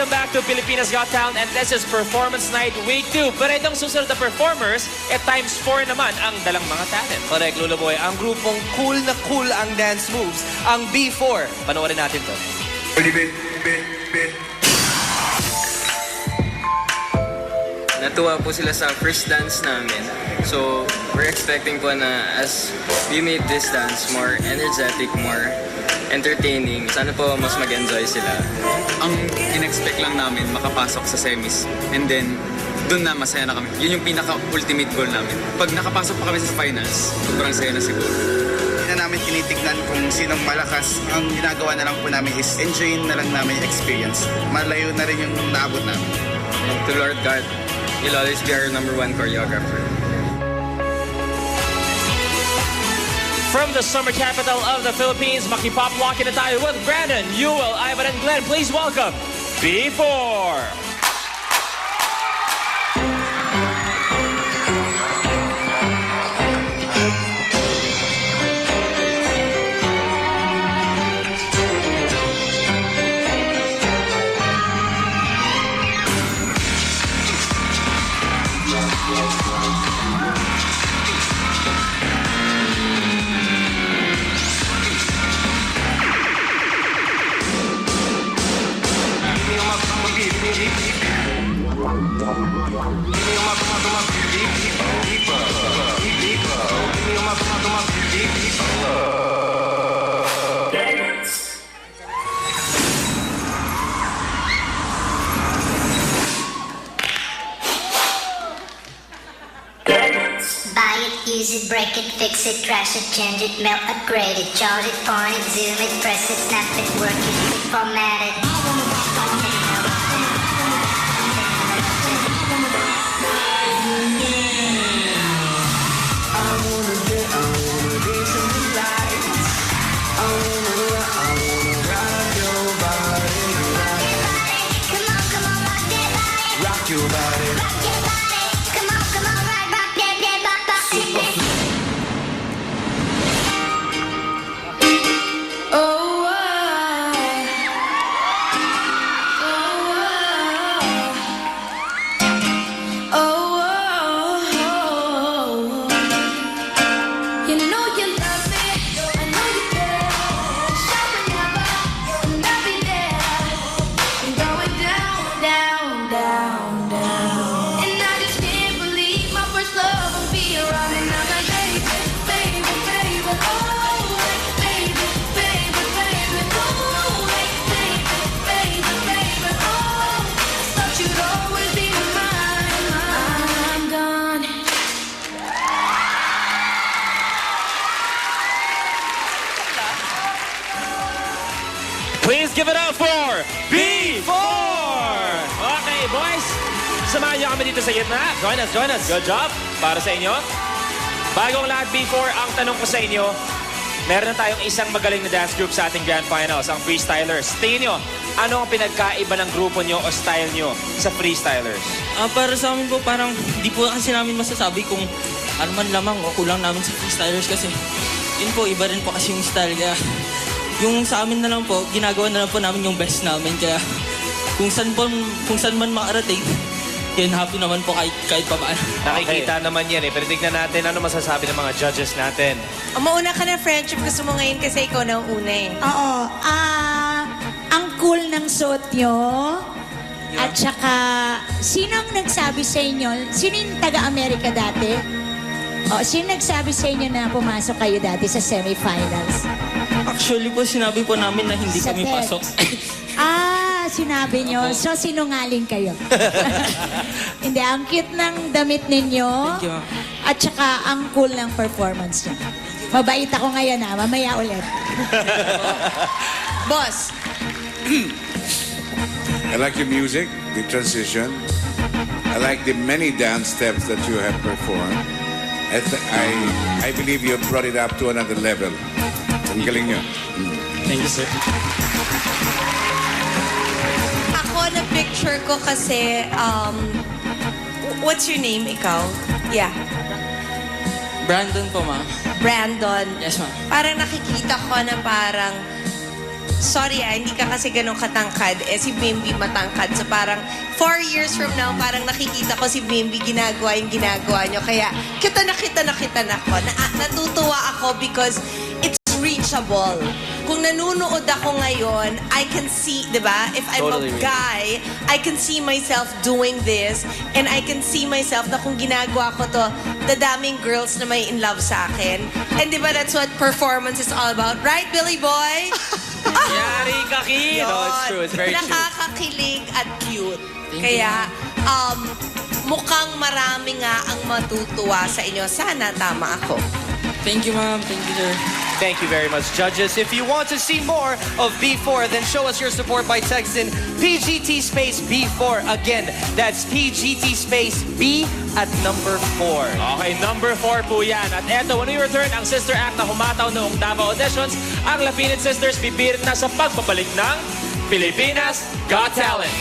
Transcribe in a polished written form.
Welcome back to Pilipinas Got Talent, and this is Performance Night Week 2. Pero itong susunod na performers, times 4 naman ang dalang mga talent. Correct, Lolo Boy. Ang grupong cool na cool ang dance moves, ang B4. Panoorin natin to. Natuwa po sila sa first dance namin. So, we're expecting po na as we made this dance more energetic, more entertaining, sana po mas mag-enjoy sila. Ang in-expect lang namin makapasok sa semis, and then doon na masaya na kami. Yun yung pinaka-ultimate goal namin. Pag nakapasok pa kami sa finals, sobrang saya na siguro. Hindi na namin tinitignan kung sinong malakas. Ang ginagawa na lang po namin is enjoyin na lang namin yung experience. Malayo na rin yung naabot namin. To Lord God, He'll always be our #1 choreographer. From the summer capital of the Philippines, makipop walking na tayo with Brandon, Ewell, Ivan, and Glenn. Please welcome B4. Buy it, use it, break it, fix it, trash it, change it, melt, upgrade it, charge it, point it, zoom it, press it, snap it, work it, format it. Rock your body. Rock your body. Come on, come on, right, rock that, rock, rock, super. You know you love me, I know you care. Show me never, and I'll be there. I'm going down, down, down, down. And I just can't believe my first love will be around. And I'm like, baby, baby, baby, oh, baby, baby, baby, oh, baby, baby, baby, oh. Thought you'd always be mine. I'm gone. Please give it up for B4! Okay, boys. Samahan niyo kami dito sa gitna. Join us, join us. Good job. Para sa inyo. Bagong lahat, B4, ang tanong ko sa inyo, meron na tayong isang magaling na dance group sa ating Grand Finals, ang Freestylers. Tingin nyo, ano ang pinagkaiba ng grupo nyo o style nyo sa Freestylers? Para sa amin po, parang di po kasi namin masasabi kung ano man lamang o kulang namin sa freestylers kasi yun po, iba rin po kasi yung style. Kaya yung sa amin na lang po, ginagawa na lang po namin yung best namin. Kaya kung saan man makarating, yun, happy naman po kahit pa paano. Nakikita naman yan eh. Pero tignan natin ano masasabi ng mga judges natin. Mauna ka na friendship. Gusto mo ngayon kasi ikaw na ang una eh. Oo. Ang cool ng suot nyo. At saka, sino ang nagsabi sa inyo? Sino yung taga-Amerika dati? Sino nagsabi sa inyo na pumasok kayo dati sa semifinals? Actually po, sinabi po namin na hindi Sa kami TED. pasok. Sinabi nyo. So, sinungaling kayo. Hindi, ang cute ng damit ninyo. Thank you. At saka, ang cool ng performance nyo. Mabait ako ngayon mamaya ulit. Boss, I like your music, the transition. I like the many dance steps that you have performed. I believe you have brought it up to another level. Ang galing nyo. Thank you, sir. ako na picture ko kasi, what's your name, ikaw? Yeah. Brandon po, ma. Brandon. Yes, ma. Parang nakikita ko na parang sorry hindi ka kasi ganun katangkad. Si Bimby matangkad. So parang 4 years from now, parang nakikita ko si Bimby ginagawa yung ginagawa nyo. Kaya kita na ko. Natutuwa ako because it's reachable. Kung nanonood ako ngayon, I can see, di ba? If I'm Totally a guy, I can see myself doing this and I can see myself na kung ginagawa ko to, dadaming girls na may in love sa akin. And di ba that's what performance is all about? Right, Billy Boy? Yari ka, Kim! No, it's true. It's very true. Nakakakilig at cute. Kaya, mukhang marami nga ang matutuwa sa inyo. Sana tama ako. Thank you, ma'am. Thank you, sir. Thank you very much, judges. If you want to see more of B4, then show us your support by texting PGT space B4. Again, that's PGT space B at number 4. Okay, number 4 po yan. At eto, when we return, ang sister act na humataw noong Davao auditions, ang Lapinid Sisters bibirit na sa pagbabalik ng Pilipinas Got Talent.